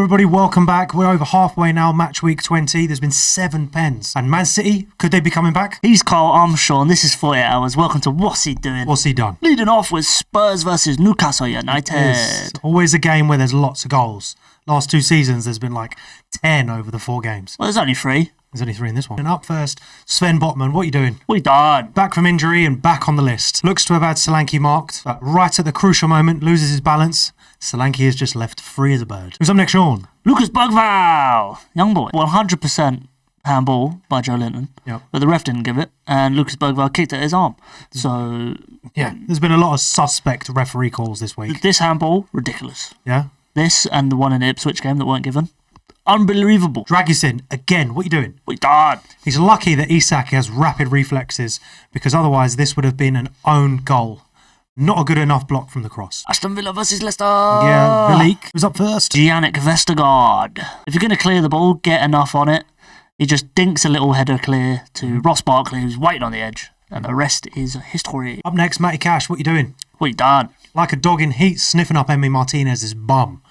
everybody, welcome back. We're over halfway now, match week 20. There's been 7 pens. And Man City, could they be coming back? He's Carl, I'm Sean, this is 48 Hours. Welcome to What's He Doing? What's he done? Leading off with Spurs versus Newcastle United. It's always a game where there's lots of goals. Last 2 seasons, there's been like 10 over the 4 games. Well, there's only 3. There's only 3 in this one. And up first, Sven Botman. What are you doing? We done. Back from injury and back on the list. Looks to have had Solanke marked, but right at the crucial moment, loses his balance. Solanke is just left free as a bird. Who's up next, Sean? Lucas Bergvall, young boy. 100% handball by Joe Linton, but the ref didn't give it, and Lucas Bergvall kicked at his arm. So, yeah, there's been a lot of suspect referee calls this week. This handball, ridiculous. Yeah? This and the one in the Ipswich game that weren't given. Unbelievable. Dragusin, again, what are you doing? We done. He's lucky that Isak has rapid reflexes, because otherwise this would have been an own goal. Not a good enough block from the cross. Aston Villa versus Leicester. Yeah, Milik was up first. Yannick Vestergaard. If you're going to clear the ball, get enough on it. He just dinks a little header clear to Ross Barkley, who's waiting on the edge. And the rest is history. Up next, Matty Cash, what are you doing? We done. Like a dog in heat, sniffing up Emi Martinez's bum,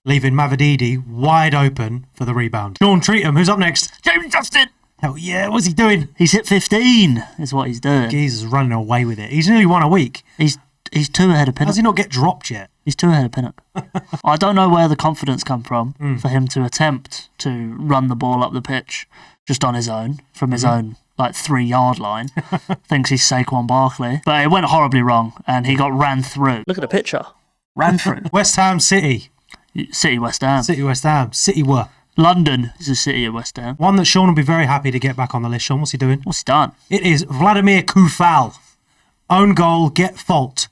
leaving Mavididi wide open for the rebound. Sean Treatham, who's up next? James Justin. Hell yeah, what's he doing? He's hit 15, is what he's doing. He's running away with it. He's nearly won a week. He's 2 ahead of Pinnock. Does he not get dropped yet? He's 2 ahead of Pinnock. I don't know where the confidence come from for him to attempt to run the ball up the pitch just on his own, from his own 3-yard line. Thinks he's Saquon Barkley. But it went horribly wrong, and he got ran through. Look at the picture. Ran through. West Ham City. City West Ham. City West Ham. City were. London is a city of West Ham. One that Sean will be very happy to get back on the list. Sean, what's he doing? What's he done? It is Vladimir Kufal. Own goal, get fault.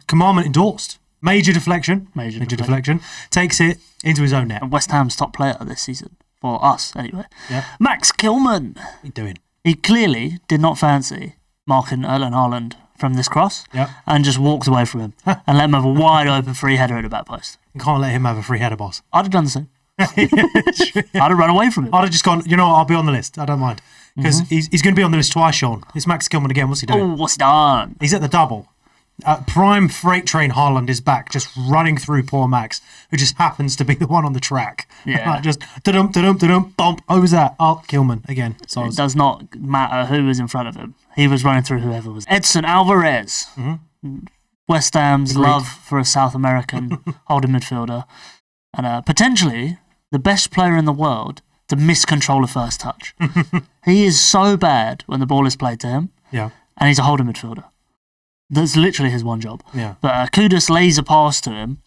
Commandment endorsed. Major deflection. Major deflection. Takes it into his own net. And West Ham's top player this season. For us, anyway. Yeah. Max Kilman. What are you doing? He clearly did not fancy marking Erling Haaland from this cross and just walked away from him and let him have a wide open free header at the back post. You can't let him have a free header, boss. I'd have done the same. I'd have run away from him. I'd have just gone, you know what, I'll be on the list. I don't mind. Because he's going to be on the list twice, Sean. It's Max Kilman again. What's he doing? Oh, what's he done? He's at the double. Prime freight train Haaland is back, just running through poor Max, who just happens to be the one on the track. Yeah. Just da-dum, da-dum, da-dum, bump. Oh, was that? Oh, Kilman again. So it does not matter who was in front of him. He was running through whoever was. Edson Alvarez. West Ham's love for a South American holding midfielder. And potentially the best player in the world to miscontrol a first touch. He is so bad when the ball is played to him. Yeah. And he's a holding midfielder. That's literally his one job. Yeah. But Kudus lays a pass to him,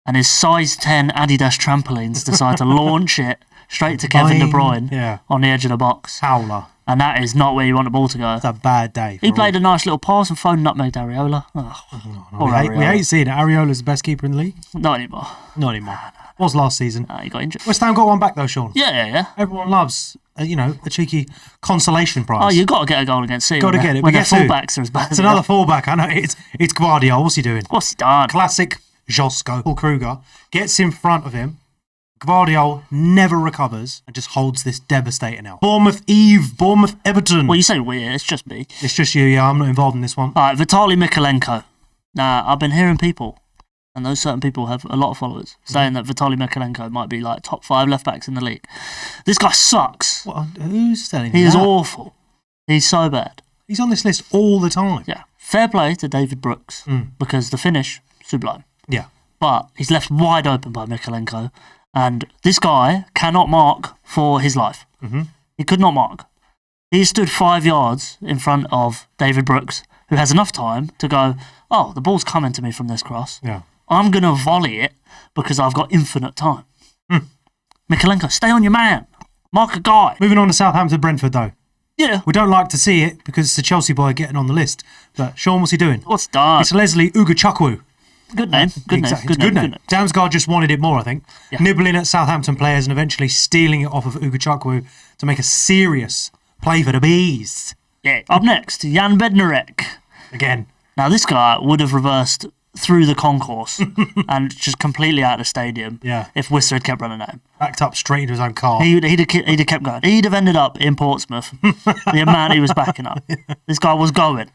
and his size 10 Adidas trampolines decide to launch it straight to Kevin De Bruyne on the edge of the box. Howler. And that is not where you want the ball to go. It's a bad day. He played a nice little pass and phone nutmegged Areola. Oh, we hate seeing it. Areola's the best keeper in the league. Not anymore. Not anymore. Was last season. He got injured. West Ham got one back though, Sean. Yeah. Everyone loves, a cheeky consolation prize. Oh, you've got to get a goal against City. Got to get it. When their fullbacks are as bad as it's another fullback. I know. It's Guardiola. What's he doing? What's he done? Classic Josko. Paul Kruger gets in front of him. Guardiola never recovers and just holds this devastating out. Bournemouth Everton. Well, you say weird. It's just me. It's just you. Yeah, I'm not involved in this one. All right, Vitaly Mikalenko. Now, I've been hearing people, and those certain people have a lot of followers, saying that Vitaly Mikalenko might be like top 5 left backs in the league. This guy sucks. What, who's telling you He that? is awful. He's so bad. He's on this list all the time. Yeah. Fair play to David Brooks, because the finish, sublime. Yeah. But he's left wide open by Mikalenko, and this guy cannot mark for his life. He could not mark. He stood 5 yards in front of David Brooks, who has enough time to go, oh, the ball's coming to me from this cross. Yeah. I'm going to volley it because I've got infinite time. Mikalenko, stay on your man. Mark a guy. Moving on to Southampton Brentford, though. Yeah. We don't like to see it because it's a Chelsea boy getting on the list. But Sean, what's he doing? What's done? It's Leslie Ugachukwu. Good name. Good Exactly. name. Good name. Damsgaard just wanted it more, I think. Yeah. Nibbling at Southampton players and eventually stealing it off of Ugachukwu to make a serious play for the Bees. Yeah. Up next, Jan Bednarek. Again. Now, this guy would have reversed through the concourse and just completely out of the stadium if Worcester had kept running at him. Backed up straight into his own car. He'd have kept going. He'd have ended up in Portsmouth, the amount he was backing up. This guy was going.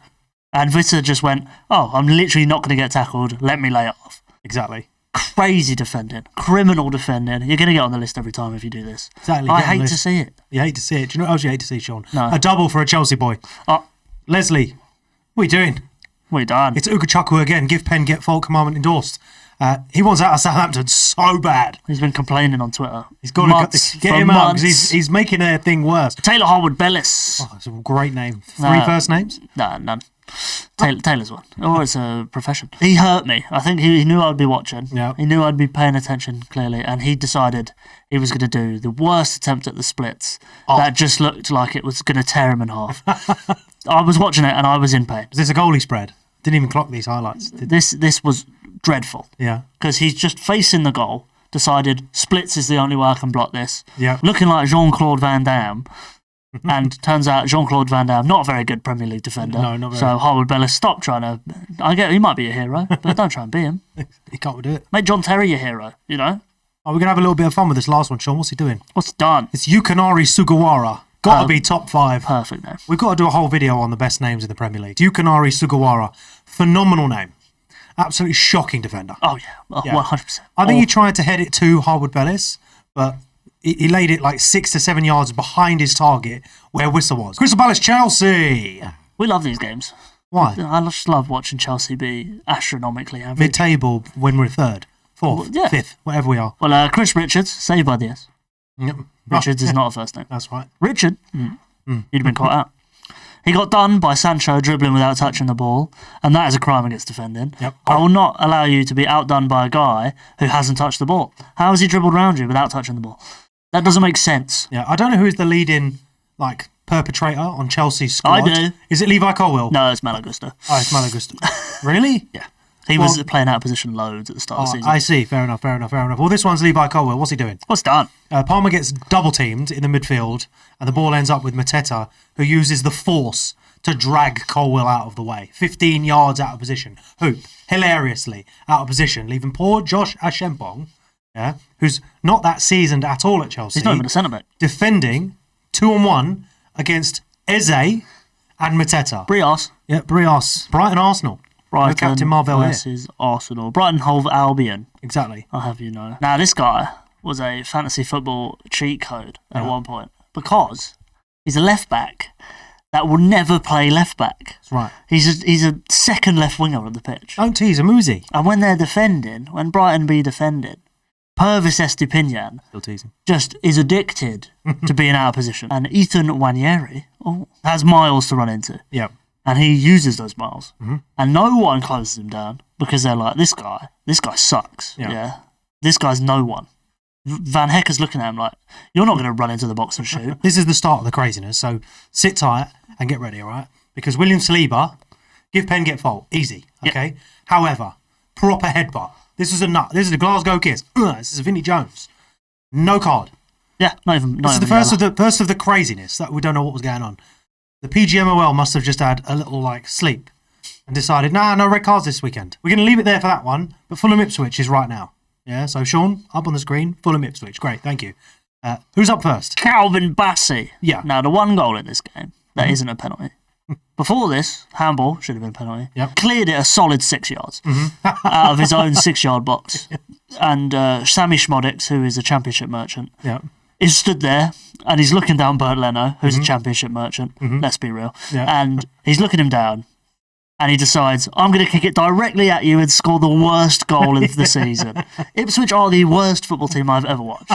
And Witter just went, oh, I'm literally not going to get tackled. Let me lay it off. Exactly. Crazy defending, criminal defending. You're going to get on the list every time if you do this. Exactly. I hate to see it. You hate to see it. Do you know what else you hate to see, Sean? No. A double for a Chelsea boy. Leslie, what are you doing? What are you done? It's Ugochukwu again. Give pen, get fault, commandment endorsed. He wants out of Southampton so bad. He's been complaining on Twitter. He's got to get him out because he's making their thing worse. Taylor Harwood-Bellis. Oh, it's a great name. Three first names? No, none. Taylor's one. Or it's a profession. He hurt me. I think he knew I'd be watching. Yeah. He knew I'd be paying attention, clearly. And he decided he was going to do the worst attempt at the splits that just looked like it was going to tear him in half. I was watching it and I was in pain. Is this a goalie spread? Didn't even clock these highlights. This was dreadful. Yeah. Because he's just facing the goal, decided splits is the only way I can block this. Yeah. Looking like Jean-Claude Van Damme. And turns out Jean-Claude Van Damme, not a very good Premier League defender. No, not very. So Harwood-Bellis, stop trying to... I get he might be a hero, but don't try and be him. He can't do it. Make John Terry your hero, you know? Oh, we're going to have a little bit of fun with this last one, Sean. What's he doing? What's he done? It's Yukanari Sugawara. Got to be top 5. Perfect name. We've got to do a whole video on the best names in the Premier League. Yukanari Sugawara. Phenomenal name. Absolutely shocking defender. Oh, yeah. 100%. I think he tried to head it to Harwood-Bellis, but he laid it like 6 to 7 yards behind his target where Whistle was. Crystal Palace, Chelsea. We love these games. Why? I just love watching Chelsea be astronomically average. Mid-table when we're 3rd, 4th, 5th, whatever we are. Well, Chris Richards, saved by the S. Yep. Richards is not a first name. That's right. Richard, he'd have been caught out. He got done by Sancho dribbling without touching the ball, and that is a crime against defending. Yep. I will not allow you to be outdone by a guy who hasn't touched the ball. How has he dribbled around you without touching the ball? That doesn't make sense. Yeah, I don't know who is the leading perpetrator on Chelsea's squad. I do. Is it Levi Colwill? No, it's Malagusta. Oh, it's Malagusta. Really? Yeah. He was playing out of position loads at the start of the season. I see. Fair enough. Well, this one's Levi Colwill. What's he doing? What's done? Palmer gets double-teamed in the midfield, and the ball ends up with Mateta, who uses the force to drag Colwill out of the way. 15 yards out of position. Hoop, hilariously, out of position, leaving poor Josh Ashempong, who's not that seasoned at all at Chelsea. He's not even a centre-back. Defending 2-on-1 against Eze and Mateta. Brios. Yeah, Brios. Brighton Arsenal. Brighton Captain Marvel versus Arsenal. Brighton Hove Albion. Exactly. I'll have you know. Now, this guy was a fantasy football cheat code at one point because he's a left-back that will never play left-back. That's right. He's a second left winger on the pitch. Don't tease him, Uzi. And when they're defending, when Brighton be defending, Purvis Estupinian Still teasing. just is addicted to being out of position. And Ethan Wanyeri has miles to run into. Yeah. And he uses those miles. Mm-hmm. And no one closes him down because they're like, this guy sucks. Yeah. This guy's no one. Van Hecker's looking at him like, you're not going to run into the box and shoot. This is the start of the craziness, so sit tight and get ready, all right? Because William Saliba, give pen, get fault. Easy, okay? Yep. However, proper headbutt. This is a nut. This is a Glasgow kiss. This is Vinnie Jones. No card. Yeah, not even. This is the first of the craziness that we don't know what was going on. The PGMOL must have just had a little sleep and decided, no red cards this weekend. We're going to leave it there for that one, but Fulham Ipswich is right now. Yeah, so Sean, up on the screen, Fulham Ipswich. Great, thank you. Who's up first? Calvin Bassey. Yeah. Now, the one goal in this game, that isn't a penalty. Before this, handball, should have been a penalty. Yep. Cleared it a solid 6 yards out of his own 6-yard box. And Sammy Schmodix, who is a championship merchant, is stood there and he's looking down Bert Leno, who's a championship merchant. Let's be real. And he's looking him down and he decides, I'm going to kick it directly at you and score the worst goal of the season. Ipswich are the worst football team I've ever watched.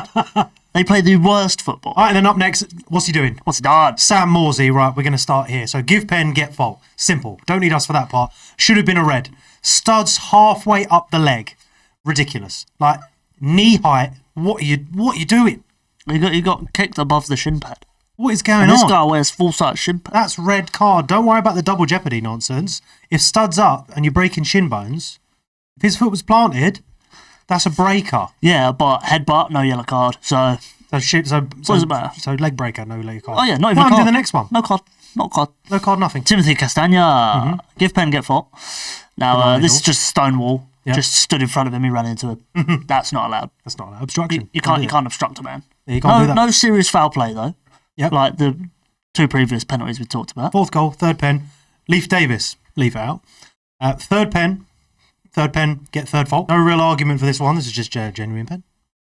They play the worst football. All right, and then up next, what's he doing? What's he done? Sam Morsey, right, we're going to start here. So give pen, get fault. Simple. Don't need us for that part. Should have been a red. Studs halfway up the leg. Ridiculous. Knee height. What are you doing? He got kicked above the shin pad. What is going and on? This guy wears full-size shin pads. That's red card. Don't worry about the double jeopardy nonsense. If Stud's up and you're breaking shin bones, if his foot was planted, that's a breaker. Yeah, but headbutt, no yellow card. So what does it matter? So leg breaker, no leg card. Oh yeah, not even a card. card. Do the next one. No card. Not card. No card, nothing. Timothy Castagna. Give pen, get fault. Now, this is just Stonewall. Yep. Just stood in front of him, he ran into him. That's not allowed. That's not allowed. Obstruction. You can't obstruct a man. Yeah, you can't do that. No serious foul play, though. Yep. Like the 2 previous penalties we talked about. 4th goal, 3rd pen. Leaf Davis. Leave it out. 3rd pen. Third pen, get third fault. No real argument for this one. This is just genuine pen.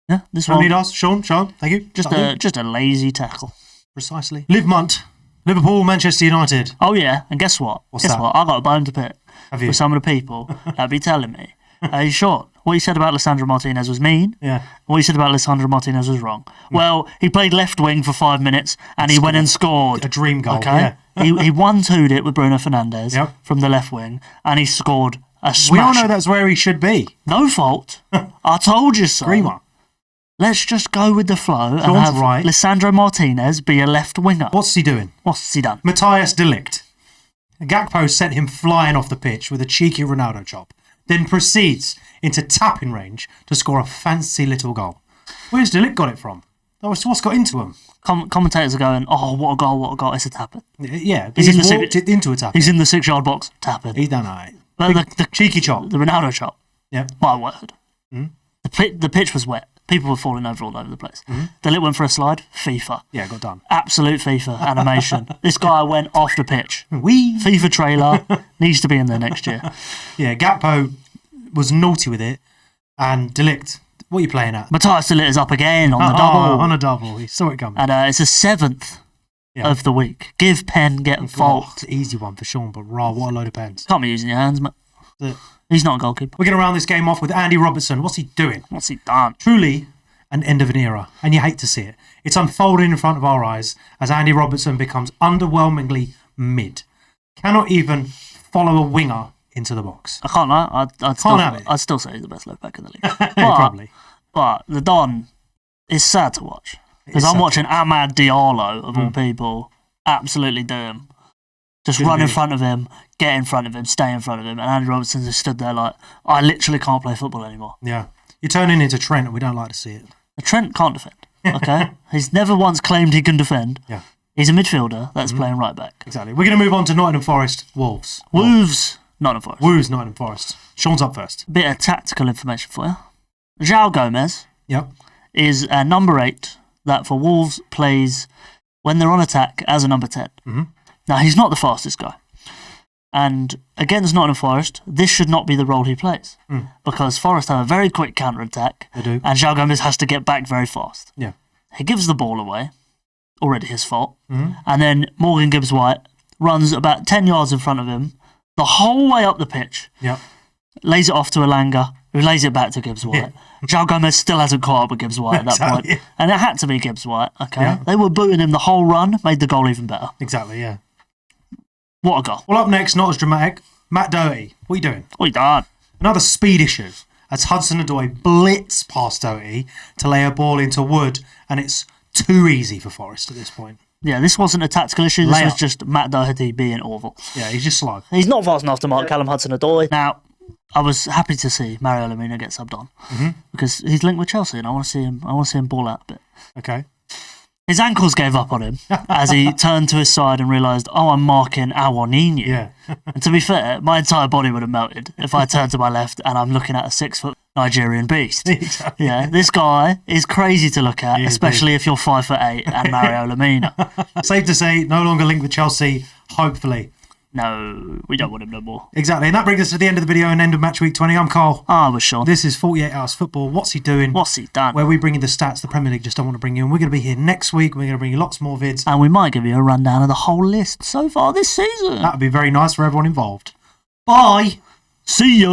Yeah, this No one. need us. Sean, thank you. Just a lazy tackle. Precisely. Liv Munt, Liverpool, Manchester United. Oh yeah, and guess what? What's that? I got a bone to pick Have you? with some of the people that be telling me, hey Sean, what you said about Lisandro Martinez was mean. Yeah. What you said about Lisandro Martinez was wrong. Well, he played left wing for 5 minutes and he went and scored. A dream goal. Okay. Yeah. he 1-2'd it with Bruno Fernandes Yep. from the left wing and he scored a smash. We all know that's where he should be. No fault. I told you so. Greener. Let's just go with the flow and Sean's have right. Lisandro Martinez be a left winger. What's he doing? What's he done? Matthias de Ligt. Gakpo sent him flying off the pitch with a cheeky Ronaldo chop, then proceeds into tapping range to score a fancy little goal. Where's de Ligt got it from? What's got into him? Commentators are going, oh, what a goal, it's a tapping. Yeah, He's he's in the walked it into a tap. He's in the 6-yard box, tapping. He's done alright. But the Cheeky chop. the Ronaldo chop, Yeah. my word. Mm. The pitch was wet. People were falling over all over the place. De Ligt went for a slide, FIFA. Yeah, got done. Absolute FIFA animation. This guy went off the pitch. Wee. FIFA trailer needs to be in there next year. Yeah, Gakpo was naughty with it, and de Ligt, what are you playing at? Matthias de Ligt is up again on the double. On a double. He saw it coming. And it's the 7th of the week. Give pen, get fault. It's an easy one for Sean, but raw, what a load of pens. Can't be using your hands, mate. He's not a goalkeeper. We're going to round this game off with Andy Robertson. What's he doing? What's he done? Truly an end of an era, and you hate to see it. It's unfolding in front of our eyes as Andy Robertson becomes underwhelmingly mid. Cannot even follow a winger into the box. I can't lie. I'd still say he's the best left back in the league. Probably. But the Don is sad to watch. Because I'm watching Amad Diallo, of all people, absolutely do him. Just run in front of him, get in front of him, stay in front of him. And Andy Robertson just stood there like, I literally can't play football anymore. Yeah. You're turning into Trent, and we don't like to see it. Trent can't defend, okay? He's never once claimed he can defend. Yeah. He's a midfielder that's playing right back. Exactly. We're going to move on to Nottingham Forest, Wolves. Nottingham Forest. Wolves, Nottingham Forest. Sean's up first. Bit of tactical information for you. João Gomez Yep. is a number 8 that for Wolves plays when they're on attack as a number 10. Mm-hmm. Now, he's not the fastest guy. And against Nottingham Forest, this should not be the role he plays. Because Forest have a very quick counter-attack. They do. And João Gomez has to get back very fast. Yeah. He gives the ball away. Already his fault. Mm-hmm. And then Morgan Gibbs-White runs about 10 yards in front of him, the whole way up the pitch. Yep. Lays it off to Elanga, who lays it back to Gibbs-White. João Gomez still hasn't caught up with Gibbs-White at that point. Yeah. And it had to be Gibbs-White, okay? Yeah. They were booting him the whole run, made the goal even better. Exactly, yeah. What a goal. Well, up next, not as dramatic, Matt Doherty. What are you doing? What you done? Another speed issue as Hudson-Odoi blitz past Doherty to lay a ball into Wood, and it's too easy for Forest at this point. Yeah, this wasn't a tactical issue. This was Layup. just Matt Doherty being awful. Yeah, he's just slow. He's not fast enough to mark Callum Hudson-Odoi. Now, I was happy to see Mario Lemina get subbed on because he's linked with Chelsea, and I want to see him ball out a bit. Okay. His ankles gave up on him as he turned to his side and realised, oh, I'm marking Awoniyi. Yeah. And to be fair, my entire body would have melted if I turned to my left and I'm looking at a 6-foot Nigerian beast. Exactly. Yeah, this guy is crazy to look at, He is especially if you're 5'8" and Mario Lemina. Safe to say, no longer linked with Chelsea, hopefully. No, we don't want him no more. Exactly. And that brings us to the end of the video and end of match week 20. I'm Carl. I was Sean. This is 48 Hours Football. What's he doing? What's he done? Where we bring you the stats the Premier League just don't want to bring you. And we're going to be here next week. We're going to bring you lots more vids. And we might give you a rundown of the whole list so far this season. That would be very nice for everyone involved. Bye. See ya.